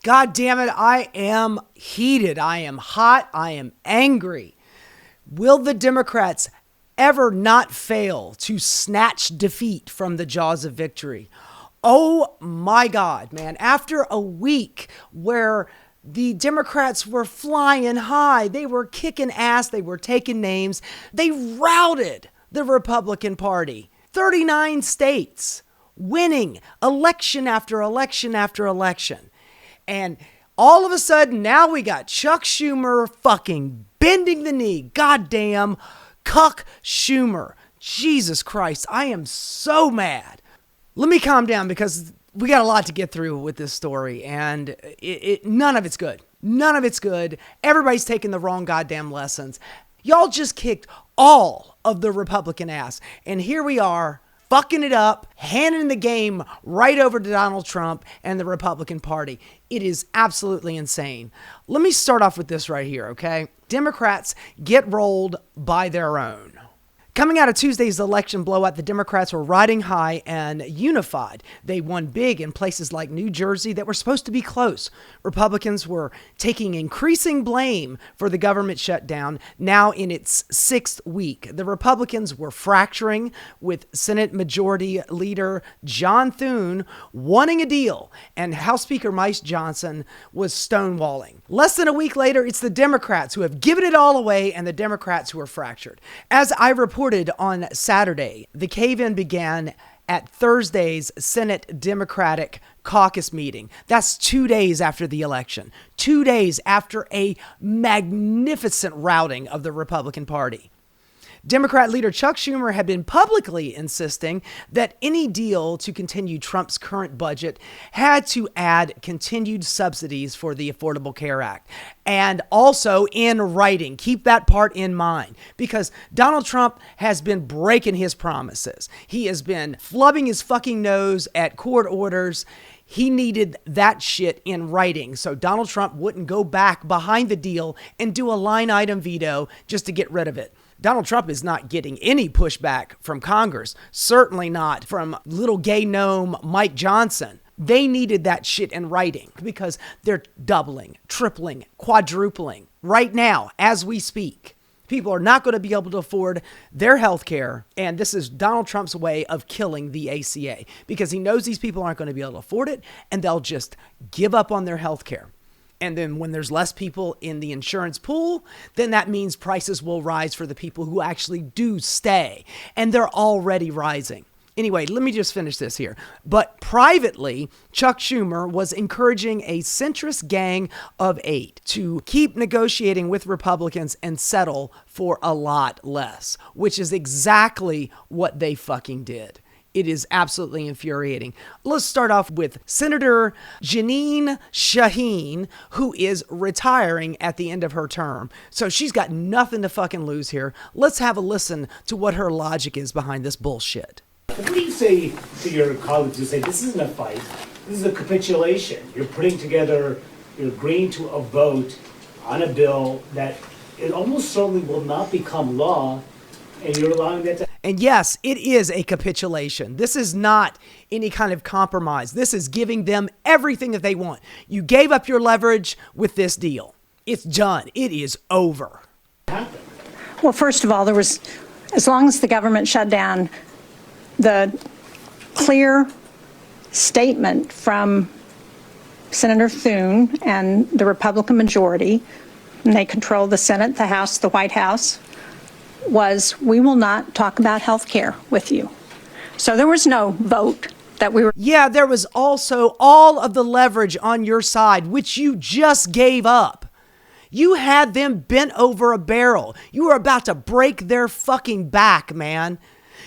God damn it, I am heated. I am hot. I am angry. Will the Democrats ever not fail to snatch defeat from the jaws of victory? Oh my God, man. After a week where the Democrats were flying high, they were kicking ass, they were taking names, they routed the Republican Party. 39 states, winning election after election after election. And all of a sudden, now we got Chuck Schumer fucking bending the knee. Goddamn cuck Schumer. Jesus Christ, I am so mad. Let me calm down because we got a lot to get through with this story, and none of it's good. None of it's good. Everybody's taking the wrong goddamn lessons. Y'all just kicked all of the Republican ass, and here we are fucking it up, handing the game right over to Donald Trump and the Republican Party. It is absolutely insane. Let me start off with this right here, okay? Democrats get rolled by their own. Coming out of Tuesday's election blowout, the Democrats were riding high and unified. They won big in places like New Jersey that were supposed to be close. Republicans were taking increasing blame for the government shutdown, now in its 6th week. The Republicans were fracturing, with Senate Majority Leader John Thune wanting a deal, and House Speaker Mike Johnson was stonewalling. Less than a week later, it's the Democrats who have given it all away and the Democrats who are fractured. As I reported on Saturday, the cave-in began at Thursday's Senate Democratic Caucus meeting. That's 2 days after the election, 2 days after a magnificent routing of the Republican Party. Democrat leader Chuck Schumer had been publicly insisting that any deal to continue Trump's current budget had to add continued subsidies for the Affordable Care Act. And also in writing, keep that part in mind, because Donald Trump has been breaking his promises. He has been flubbing his fucking nose at court orders. He needed that shit in writing so Donald Trump wouldn't go back behind the deal and do a line item veto just to get rid of it. Donald Trump is not getting any pushback from Congress, certainly not from little gay gnome Mike Johnson. They needed that shit in writing because they're doubling, tripling, quadrupling right now as we speak. People are not going to be able to afford their health care. And this is Donald Trump's way of killing the ACA because he knows these people aren't going to be able to afford it and they'll just give up on their health care. And then when there's less people in the insurance pool, then that means prices will rise for the people who actually do stay. And they're already rising. Anyway, let me just finish this here. But privately, Chuck Schumer was encouraging a centrist gang of 8 to keep negotiating with Republicans and settle for a lot less, which is exactly what they fucking did. It is absolutely infuriating. Let's start off with Senator Jeanine Shaheen, who is retiring at the end of her term. So she's got nothing to fucking lose here. Let's have a listen to what her logic is behind this bullshit. What do you say to your colleagues who say this isn't a fight, this is a capitulation? You're putting together, you're agreeing to a vote on a bill that it almost certainly will not become law, and you're allowing that to... And yes, it is a capitulation. This is not any kind of compromise. This is giving them everything that they want. You gave up your leverage with this deal. It's done. It is over. Well, first of all, there was, as long as the government shut down, the clear statement from Senator Thune and the Republican majority, and they control the Senate, the House, the White House, was we will not talk about health care with you. So there was no vote that we were... Yeah, there was also all of the leverage on your side, which you just gave up. You had them bent over a barrel. You were about to break their fucking back, man.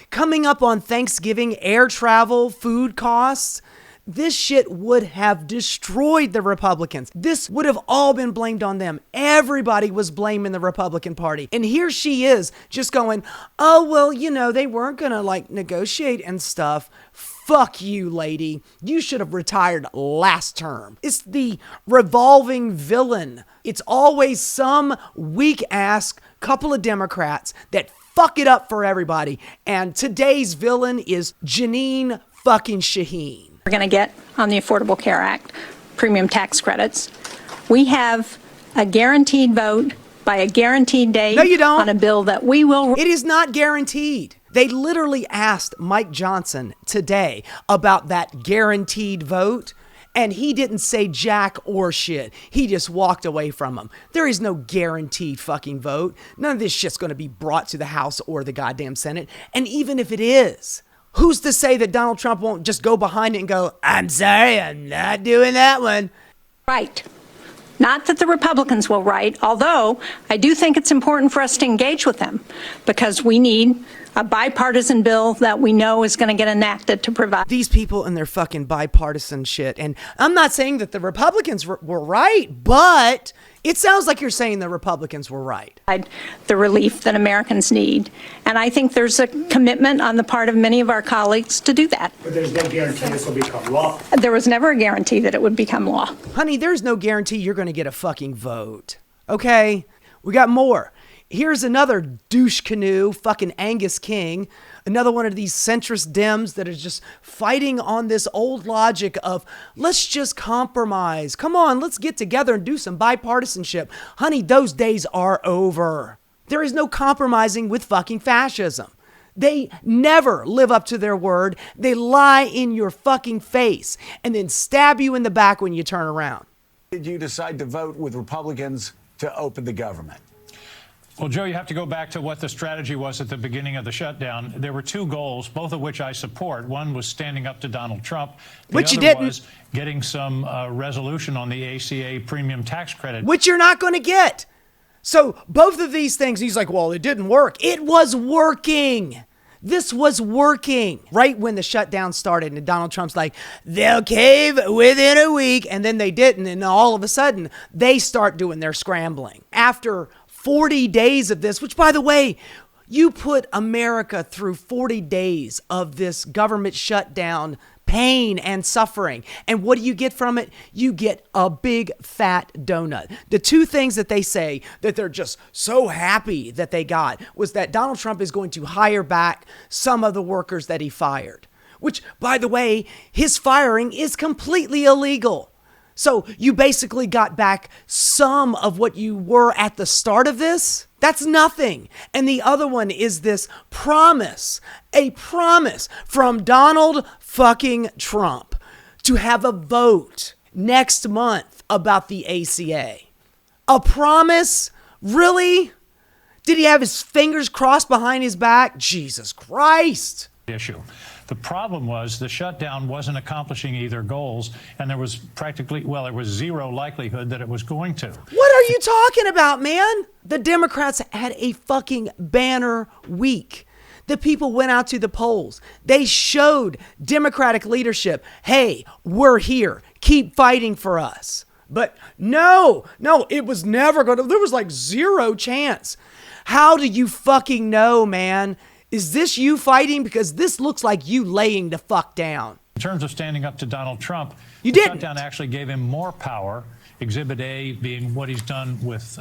Coming up on Thanksgiving, air travel, food costs, this shit would have destroyed the Republicans. This would have all been blamed on them. Everybody was blaming the Republican Party. And here she is just going, oh, well, you know, they weren't going to negotiate and stuff. Fuck you, lady. You should have retired last term. It's the revolving villain. It's always some weak ass couple of Democrats that fuck it up for everybody. And today's villain is Jeanine fucking Shaheen. We're going to get on the Affordable Care Act. premium tax credits. We have a guaranteed vote by a guaranteed date No, you don't. on a bill that we will. It is not guaranteed. They literally asked Mike Johnson today about that guaranteed vote, and he didn't say jack or shit. He just walked away from him. There is no guaranteed fucking vote. None of this shit's going to be brought to the House or the goddamn Senate. And even if it is, who's to say that Donald Trump won't just go behind it and go, I'm sorry, I'm not doing that one. Right. Not that the Republicans will write, although I do think it's important for us to engage with them because we need a bipartisan bill that we know is going to get enacted to provide. These people and their fucking bipartisan shit. And I'm not saying that the Republicans were right, but it sounds like you're saying the Republicans were right. The relief that Americans need. And I think there's a commitment on the part of many of our colleagues to do that. But there's no guarantee this will become law. There was never a guarantee that it would become law. Honey, there's no guarantee you're going to get a fucking vote. Okay? We got more. Here's another douche canoe, fucking Angus King, another one of these centrist Dems that is just fighting on this old logic of let's just compromise. Come on, let's get together and do some bipartisanship. Honey, those days are over. There is no compromising with fucking fascism. They never live up to their word. They lie in your fucking face and then stab you in the back when you turn around. Did you decide to vote with Republicans to open the government? Well, Joe, you have to go back to what the strategy was at the beginning of the shutdown. There were two goals, both of which I support. One was standing up to Donald Trump. Which you other didn't. was getting some resolution on the ACA premium tax credit. Which you're not going to get. So both of these things, he's like, well, it didn't work. It was working. This was working. Right when the shutdown started and Donald Trump's like, they'll cave within a week. And then they didn't. And all of a sudden, they start doing their scrambling. After 40 days of this, which by the way, you put America through 40 days of this government shutdown, pain and suffering. And what do you get from it? You get a big fat donut. The two things that they say that they're just so happy that they got was that Donald Trump is going to hire back some of the workers that he fired, which by the way, his firing is completely illegal. So you basically got back some of what you were at the start of this. That's nothing. And the other one is this promise, a promise from Donald fucking Trump to have a vote next month about the ACA. A promise? Really? Did he have his fingers crossed behind his back? Jesus Christ. Issue. The problem was the shutdown wasn't accomplishing either goals, and there was there was zero likelihood that it was going to. What are you talking about, man? The Democrats had a fucking banner week. The people went out to the polls. They showed Democratic leadership, hey, we're here. Keep fighting for us. But no, it was never going to. There was like zero chance. How do you fucking know, man? Is this you fighting? Because this looks like you laying the fuck down. In terms of standing up to Donald Trump, the shutdown actually gave him more power. Exhibit A being what he's done with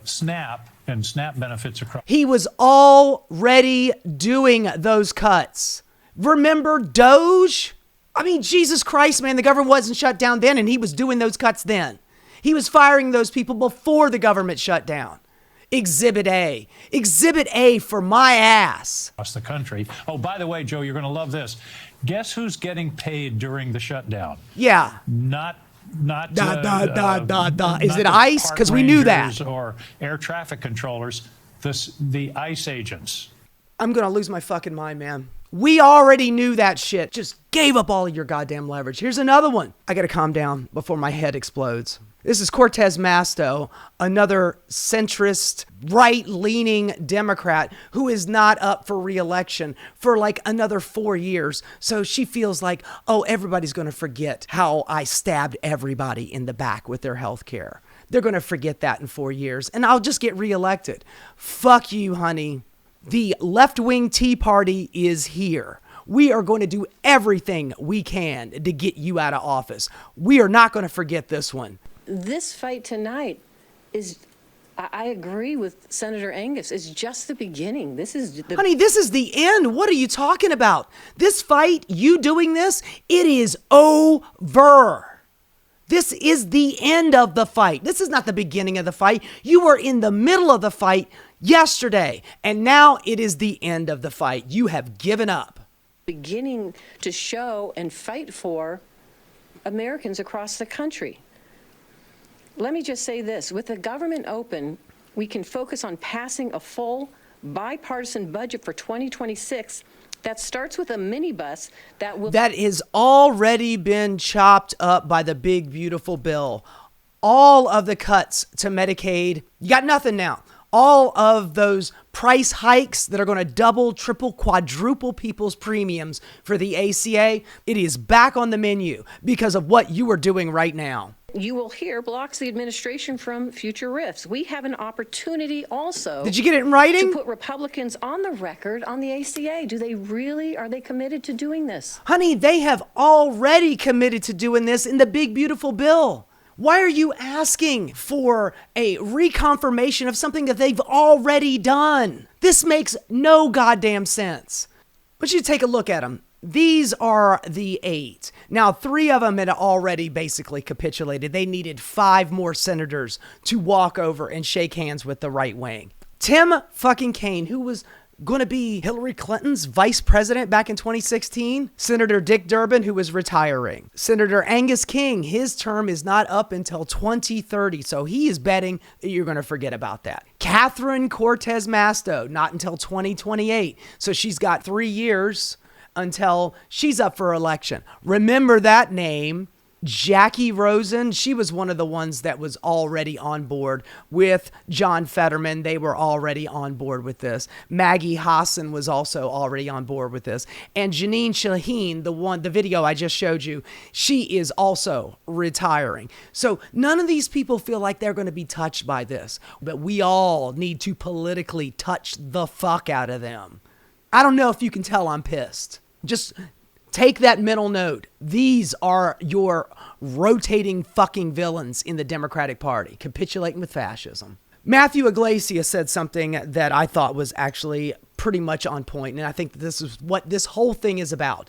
SNAP and SNAP benefits across. He was already doing those cuts. Remember Doge? I mean, Jesus Christ, man, the government wasn't shut down then, and he was doing those cuts then. He was firing those people before the government shut down. Exhibit A. Exhibit A for my ass. Across the country. Oh, by the way, Joe, you're going to love this. Guess who's getting paid during the shutdown? Yeah. Not Is it ICE? Because we knew that. Or air traffic controllers, the ICE agents. I'm going to lose my fucking mind, man. We already knew that shit. Just gave up all of your goddamn leverage. Here's another one. I got to calm down before my head explodes. This is Cortez Masto, another centrist, right-leaning Democrat who is not up for re-election for like another 4 years. So she feels like, oh, everybody's going to forget how I stabbed everybody in the back with their health care. They're going to forget that in 4 years, and I'll just get re-elected. Fuck you, honey. The left-wing Tea Party is here. We are going to do everything we can to get you out of office. We are not going to forget this one. This fight tonight is, I agree with Senator Angus, is just the beginning. Honey, this is the end. What are you talking about? This fight, you doing this, it is over. This is the end of the fight. This is not the beginning of the fight. You were in the middle of the fight yesterday, and now it is the end of the fight. You have given up. Beginning to show and fight for Americans across the country. Let me just say this. With the government open, we can focus on passing a full bipartisan budget for 2026 that starts with a minibus that You will hear blocks the administration from future rifts. We have an opportunity also. Did you get it in writing? To put Republicans on the record on the ACA. Are they committed to doing this? Honey, they have already committed to doing this in the big, beautiful bill. Why are you asking for a reconfirmation of something that they've already done? This makes no goddamn sense. But you take a look at them. These are the 8. Now, 3 of them had already basically capitulated. They needed 5 more senators to walk over and shake hands with the right wing. Tim fucking Kaine, who was going to be Hillary Clinton's vice president back in 2016. Senator Dick Durbin, who was retiring. Senator Angus King, his term is not up until 2030, so he is betting that you're going to forget about that. Catherine Cortez Masto, not until 2028, so she's got 3 years until she's up for election. Remember that name. Jackie Rosen, she was one of the ones that was already on board with John Fetterman. They were already on board with this. Maggie Hassan was also already on board with this. And Janine Shaheen, the video I just showed you, she is also retiring. So none of these people feel like they're going to be touched by this, but we all need to politically touch the fuck out of them. I don't know if you can tell I'm pissed. Just take that mental note. These are your rotating fucking villains in the Democratic Party, capitulating with fascism. Matthew Iglesias said something that I thought was actually pretty much on point, and I think this is what this whole thing is about.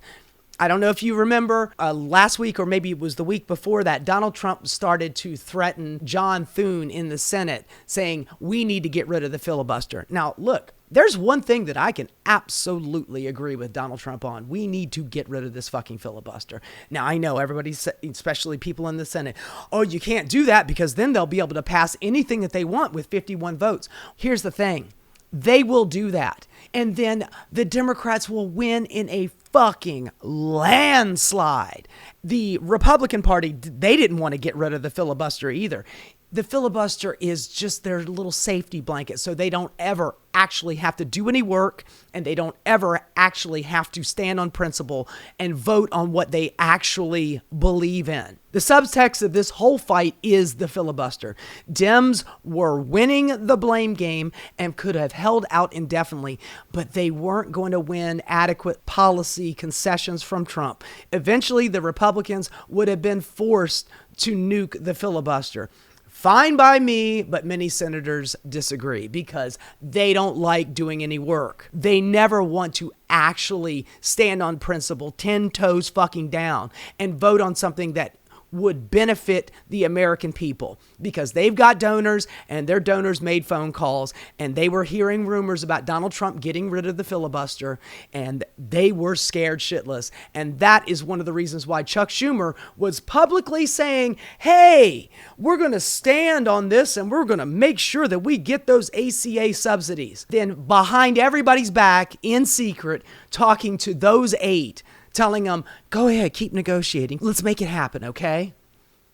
I don't know if you remember last week or maybe it was the week before that, Donald Trump started to threaten John Thune in the Senate saying, we need to get rid of the filibuster. Now, look, there's one thing that I can absolutely agree with Donald Trump on. We need to get rid of this fucking filibuster. Now, I know everybody, especially people in the Senate, oh, you can't do that because then they'll be able to pass anything that they want with 51 votes. Here's the thing. They will do that. And then the Democrats will win in a fucking landslide. The Republican Party, they didn't want to get rid of the filibuster either. The filibuster is just their little safety blanket, so they don't ever actually have to do any work, and they don't ever actually have to stand on principle and vote on what they actually believe in. The subtext of this whole fight is the filibuster. Dems were winning the blame game and could have held out indefinitely, but they weren't going to win adequate policy concessions from Trump. Eventually, the Republicans would have been forced to nuke the filibuster. Fine by me, but many senators disagree because they don't like doing any work. They never want to actually stand on principle, 10 toes fucking down, and vote on something that would benefit the American people because they've got donors and their donors made phone calls and they were hearing rumors about Donald Trump getting rid of the filibuster and they were scared shitless. And that is one of the reasons why Chuck Schumer was publicly saying, hey, we're going to stand on this and we're going to make sure that we get those ACA subsidies. Then behind everybody's back in secret, talking to those 8, telling them, go ahead, keep negotiating. Let's make it happen, okay?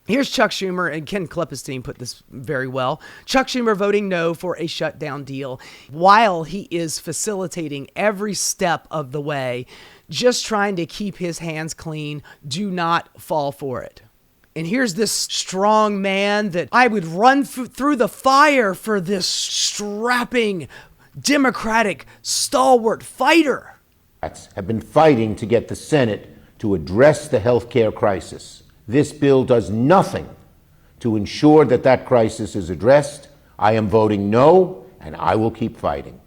Here's Chuck Schumer, and Ken Klippenstein put this very well. Chuck Schumer voting no for a shutdown deal while he is facilitating every step of the way, just trying to keep his hands clean. Do not fall for it. And here's this strong man that I would run through the fire for this strapping, Democratic, stalwart fighter. Have been fighting to get the Senate to address the health care crisis. This bill does nothing to ensure that that crisis is addressed. I am voting no, and I will keep fighting.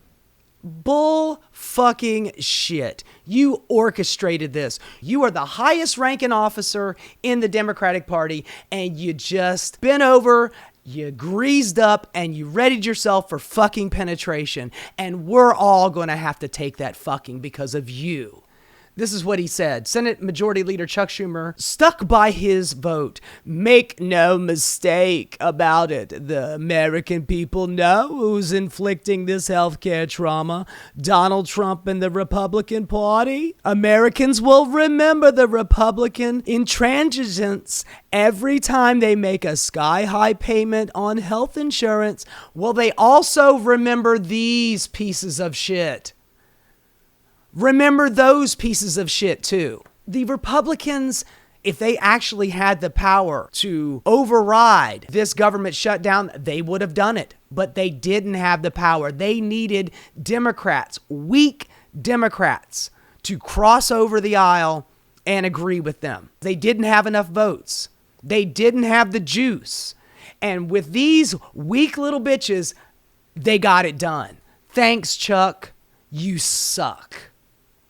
Bull fucking shit. You orchestrated this. You are the highest ranking officer in the Democratic Party, and you just bent over, you greased up, and you readied yourself for fucking penetration. And we're all going to have to take that fucking because of you. This is what he said. Senate Majority Leader Chuck Schumer stuck by his vote. Make no mistake about it. The American people know who's inflicting this healthcare trauma. Donald Trump and the Republican Party. Americans will remember the Republican intransigence every time they make a sky-high payment on health insurance. Will they also remember these pieces of shit? Remember those pieces of shit too. The Republicans, if they actually had the power to override this government shutdown, they would have done it. But they didn't have the power. They needed Democrats, weak Democrats, to cross over the aisle and agree with them. They didn't have enough votes. They didn't have the juice. And with these weak little bitches, they got it done. Thanks, Chuck. You suck.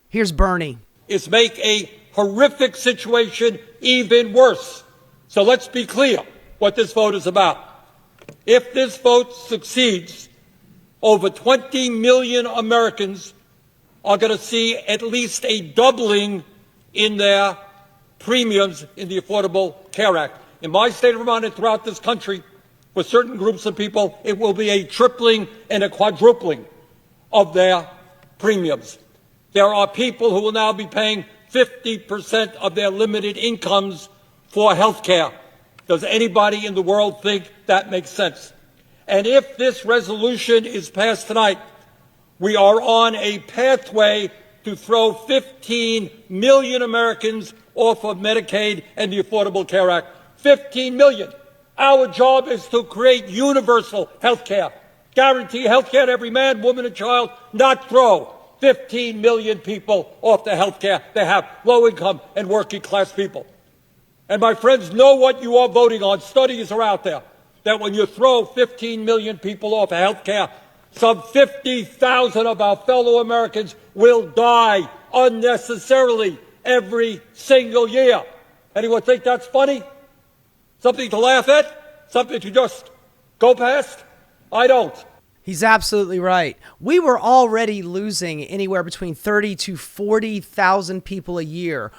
Here's Bernie. Is make a horrific situation even worse. So let's be clear what this vote is about. If this vote succeeds, over 20 million Americans are going to see at least a doubling in their premiums in the Affordable Care Act. In my state of Vermont and throughout this country, for certain groups of people, it will be a tripling and a quadrupling of their premiums. There are people who will now be paying 50% of their limited incomes for health care. Does anybody in the world think that makes sense? And if this resolution is passed tonight, we are on a pathway to throw 15 million Americans off of Medicaid and the Affordable Care Act. 15 million. Our job is to create universal health care. Guarantee health care to every man, woman, and child, not throw 15 million people off the health care they have, low-income and working-class people. And my friends, know what you are voting on. Studies are out there that when you throw 15 million people off of health care, some 50,000 of our fellow Americans will die unnecessarily every single year. Anyone think that's funny? Something to laugh at? Something to just go past? I don't. He's absolutely right. We were already losing anywhere between 30 to 40,000 people a year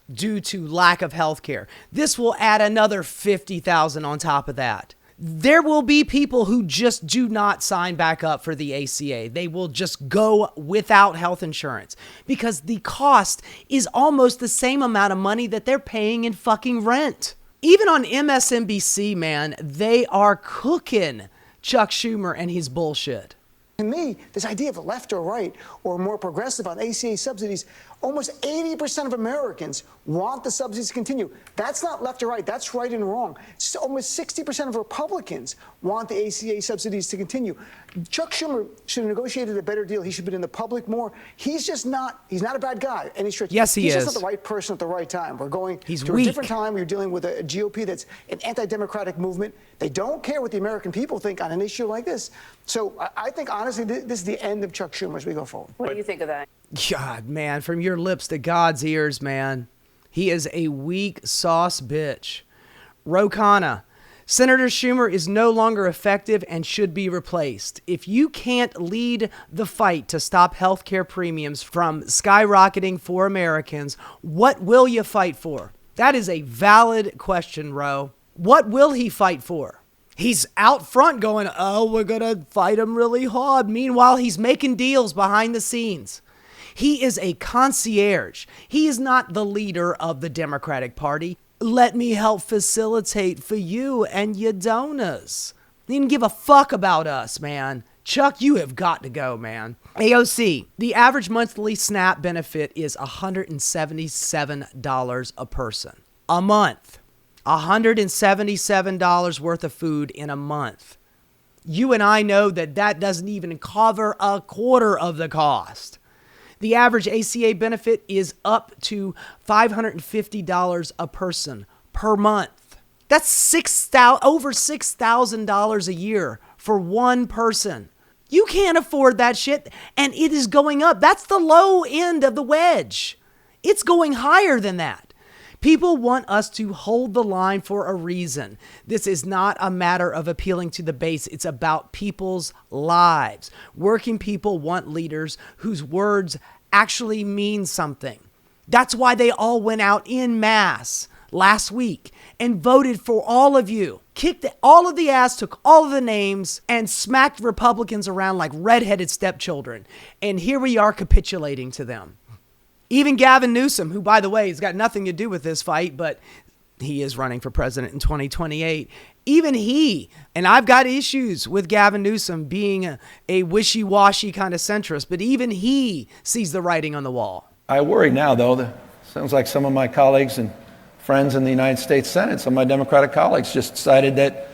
due to lack of health care. This will add another 50,000 on top of that. There will be people who just do not sign back up for the ACA. They will just go without health insurance because the cost is almost the same amount of money that they're paying in fucking rent. Even on MSNBC, man, they are cooking Chuck Schumer and his bullshit. To me, this idea of left or right or more progressive on ACA subsidies, almost 80% of Americans want the subsidies to continue. That's not left or right. That's right and wrong. Almost 60% of Republicans want the ACA subsidies to continue. Chuck Schumer should have negotiated a better deal. He should have been in the public more. He's not a bad guy. Yes, he is. He's just not the right person at the right time. We're going through weak. a different time. We're dealing with a GOP that's an anti-democratic movement. They don't care what the American people think on an issue like this. So I think, honestly, this is the end of Chuck Schumer as we go forward. What do you think of that? God, man, from your lips to God's ears, man. He is a weak sauce bitch. Ro Khanna. Senator Schumer is no longer effective and should be replaced. If you can't lead the fight to stop healthcare premiums from skyrocketing for Americans, what will you fight for? That is a valid question, Ro. What will he fight for? He's out front going, oh, we're going to fight him really hard. Meanwhile, he's making deals behind the scenes. He is a concierge. He is not the leader of the Democratic Party. Let me help facilitate for you and your donors. He didn't give a fuck about us, man. Chuck, you have got to go, man. AOC, the average monthly SNAP benefit is $177 a person. A month. $177 worth of food in a month. You and I know that that doesn't even cover a quarter of the cost. The average ACA benefit is up to $550 a person per month. That's over $6,000 a year for one person. You can't afford that shit, and it is going up. That's the low end of the wedge. It's going higher than that. People want us to hold the line for a reason. This is not a matter of appealing to the base. It's about people's lives. Working people want leaders whose words actually mean something. That's why they all went out en masse last week and voted for all of you, kicked all of the ass, took all of the names, and smacked Republicans around like redheaded stepchildren. And here we are capitulating to them. Even Gavin Newsom, who, by the way, has got nothing to do with this fight, but he is running for president in 2028. Even he, and I've got issues with Gavin Newsom being a wishy-washy kind of centrist, but even he sees the writing on the wall. I worry now, though, that sounds like some of my colleagues and friends in the United States Senate, some of my Democratic colleagues just decided that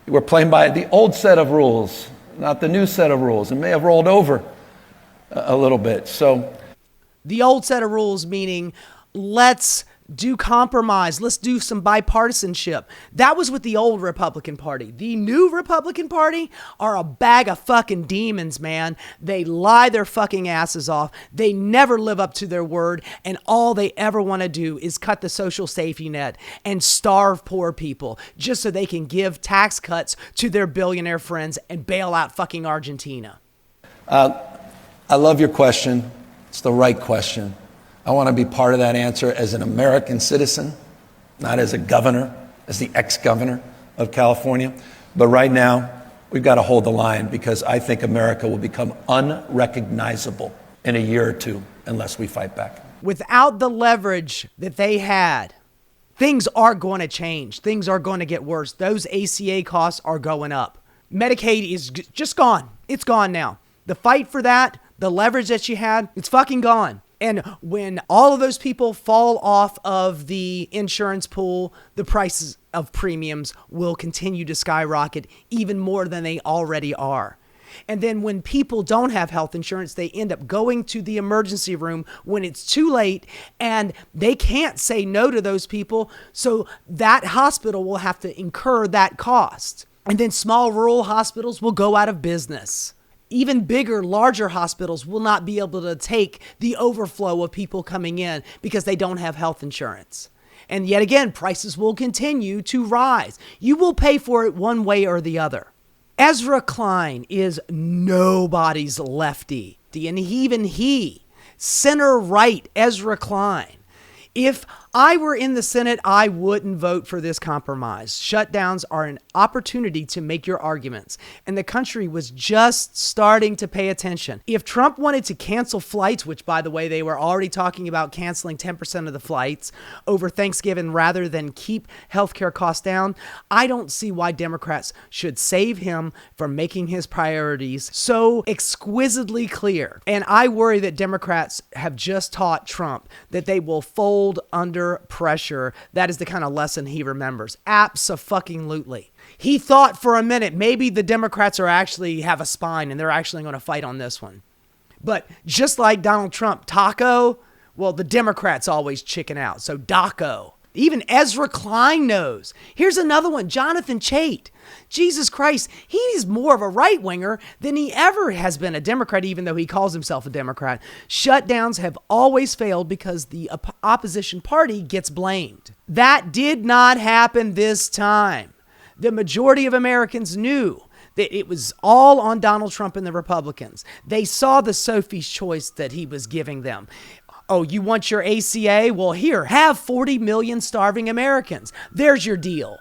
we're playing by the old set of rules, not the new set of rules, and may have rolled over a little bit. So the old set of rules meaning let's do compromise. Let's do some bipartisanship. That was with the old Republican Party. The new Republican Party are a bag of fucking demons, man. They lie their fucking asses off. They never live up to their word. And all they ever want to do is cut the social safety net and starve poor people just so they can give tax cuts to their billionaire friends and bail out fucking Argentina. I love your question. It's the right question. I want to be part of that answer as an American citizen, not as a governor, as the ex-governor of California. But right now, we've got to hold the line because I think America will become unrecognizable in a year or two unless we fight back. Without the leverage that they had, things are going to change. Things are going to get worse. Those ACA costs are going up. Medicaid is just gone. It's gone now. The fight for that, the leverage that you had, it's fucking gone. And when all of those people fall off of the insurance pool, the prices of premiums will continue to skyrocket even more than they already are. And then when people don't have health insurance, they end up going to the emergency room when it's too late and they can't say no to those people. So that hospital will have to incur that cost. And then small rural hospitals will go out of business. Even bigger, larger hospitals will not be able to take the overflow of people coming in because they don't have health insurance. And yet again, prices will continue to rise. You will pay for it one way or the other. Ezra Klein is nobody's lefty. And even he, center-right Ezra Klein. If I were in the Senate, I wouldn't vote for this compromise. Shutdowns are an opportunity to make your arguments, and the country was just starting to pay attention. If Trump wanted to cancel flights, which, by the way, they were already talking about canceling 10% of the flights over Thanksgiving rather than keep healthcare costs down, I don't see why Democrats should save him from making his priorities so exquisitely clear. And I worry that Democrats have just taught Trump that they will fold under pressure. That is the kind of lesson he remembers. Abso-fucking-lutely. He thought for a minute maybe the Democrats are actually have a spine and they're actually going to fight on this one. But just like Donald Trump, Taco, well, the Democrats always chicken out. So Daco. Even Ezra Klein knows. Here's another one, Jonathan Chait. Jesus Christ, he's more of a right-winger than he ever has been a Democrat, even though he calls himself a Democrat. Shutdowns have always failed because the opposition party gets blamed. That did not happen this time. The majority of Americans knew that it was all on Donald Trump and the Republicans. They saw the Sophie's choice that he was giving them. Oh, you want your ACA? Well, here, have 40 million starving Americans. There's your deal.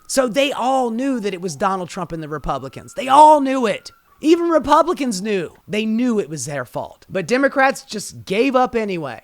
So they all knew that it was Donald Trump and the Republicans. They all knew it. Even Republicans knew. They knew it was their fault. But Democrats just gave up anyway.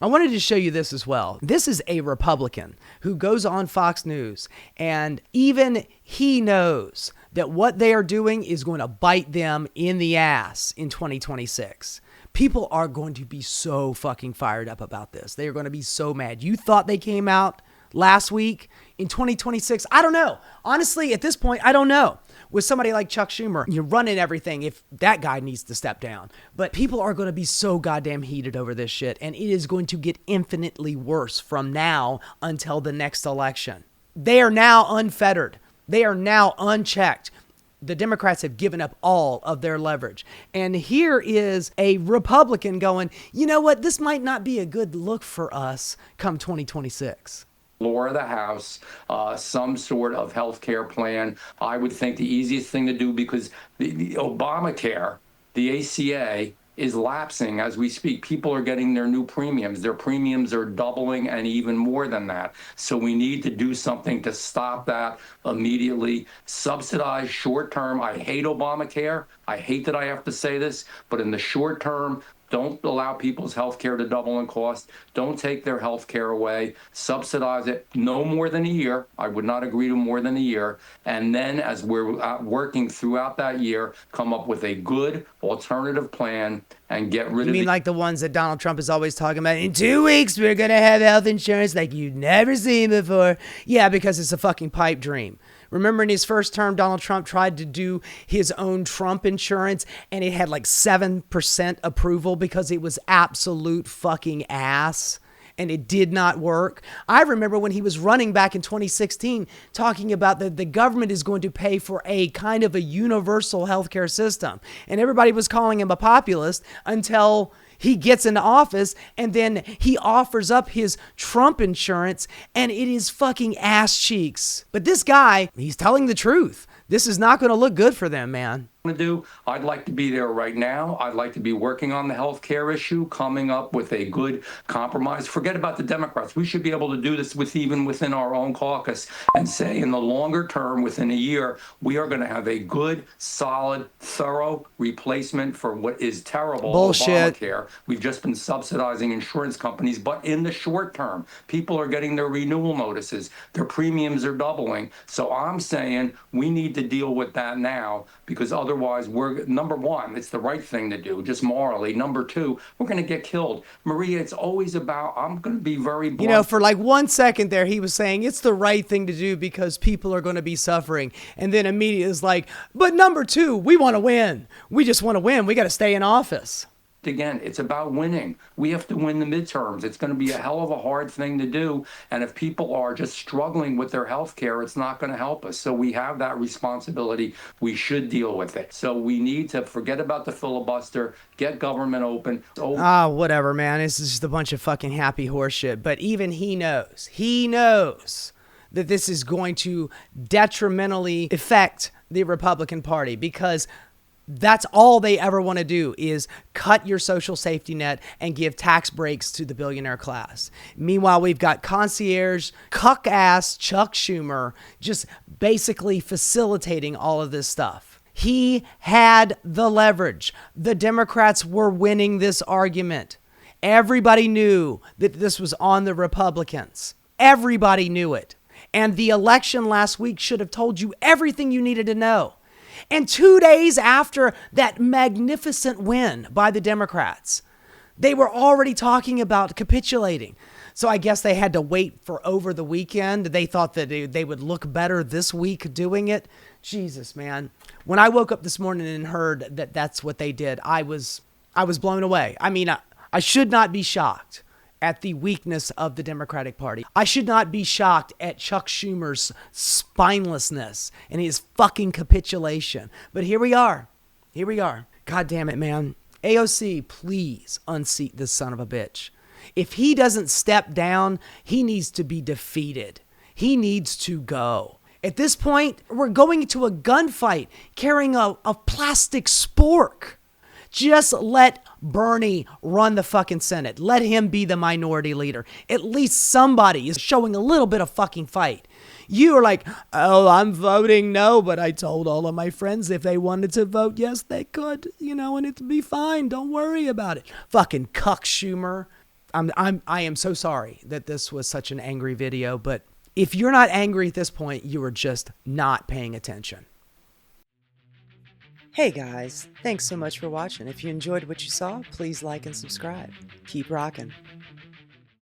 I wanted to show you this as well. This is a Republican who goes on Fox News, and even he knows that what they are doing is going to bite them in the ass in 2026. People are going to be so fucking fired up about this. They are going to be so mad. You thought they came out last week in 2026? I don't know. Honestly, at this point, I don't know. With somebody like Chuck Schumer, you're running everything if that guy needs to step down. But people are going to be so goddamn heated over this shit, and it is going to get infinitely worse from now until the next election. They are now unfettered. They are now unchecked. The Democrats have given up all of their leverage. And here is a Republican going, you know what? This might not be a good look for us come 2026. Floor of the House, some sort of health care plan. I would think the easiest thing to do, because the Obamacare, the ACA, is lapsing as we speak. People are getting their new premiums. Their premiums are doubling and even more than that. So we need to do something to stop that immediately. Subsidize short term. I hate Obamacare. I hate that I have to say this, but in the short term, don't allow people's health care to double in cost. Don't take their health care away. Subsidize it no more than a year. I would not agree to more than a year. And then as we're working throughout that year, come up with a good alternative plan and get rid of. You mean like the ones that Donald Trump is always talking about? In 2 weeks, we're going to have health insurance like you've never seen before. Yeah, because it's a fucking pipe dream. Remember in his first term, Donald Trump tried to do his own Trump insurance and it had like 7% approval because it was absolute fucking ass and it did not work. I remember when he was running back in 2016 talking about that the government is going to pay for a kind of a universal healthcare system. And everybody was calling him a populist until he gets into office and then he offers up his Trump insurance and it is fucking ass cheeks. But this guy, he's telling the truth. This is not going to look good for them, man. I'd like to be there right now. I'd like to be working on the health care issue, coming up with a good compromise. Forget about the Democrats. We should be able to do this even within our own caucus and say in the longer term, within a year, we are going to have a good, solid, thorough replacement for what is terrible bullshit Obamacare. We've just been subsidizing insurance companies, but in the short term, people are getting their renewal notices. Their premiums are doubling. So I'm saying we need to deal with that now, because otherwise we're, number one, it's the right thing to do, just morally. Number two, we're going to get killed. Maria, it's always about, I'm going to be very blunt. You know, for like 1 second there, he was saying it's the right thing to do because people are going to be suffering. And then immediately is like, but number two, we want to win. We just want to win. We got to stay in office. Again, it's about winning. We have to win the midterms. It's going to be a hell of a hard thing to do. And if people are just struggling with their health care, it's not going to help us. So we have that responsibility. We should deal with it. So we need to forget about the filibuster, get government open. Whatever, man. It's just a bunch of fucking happy horseshit. But even he knows that this is going to detrimentally affect the Republican Party, because that's all they ever want to do is cut your social safety net and give tax breaks to the billionaire class. Meanwhile, we've got concierge, cuck-ass Chuck Schumer just basically facilitating all of this stuff. He had the leverage. The Democrats were winning this argument. Everybody knew that this was on the Republicans. Everybody knew it. And the election last week should have told you everything you needed to know. And 2 days after that magnificent win by the Democrats, they were already talking about capitulating. So I guess they had to wait for over the weekend. They thought that they would look better this week doing it. Jesus, man. When I woke up this morning and heard that that's what they did, I was blown away. I mean, I should not be shocked at the weakness of the Democratic Party. I should not be shocked at Chuck Schumer's spinelessness and his fucking capitulation. But here we are. Here we are. God damn it, man. AOC, please unseat this son of a bitch. If he doesn't step down, he needs to be defeated. He needs to go. At this point, we're going into a gunfight carrying a plastic spork. Just let Bernie run the fucking Senate. Let him be the minority leader. At least somebody is showing a little bit of fucking fight. You are like, oh, I'm voting no, but I told all of my friends if they wanted to vote yes, they could, and it'd be fine. Don't worry about it. Fucking cuck Schumer. I am so sorry that this was such an angry video, but if you're not angry at this point, you are just not paying attention. Hey guys, thanks so much for watching. If you enjoyed what you saw, please like and subscribe. Keep rocking.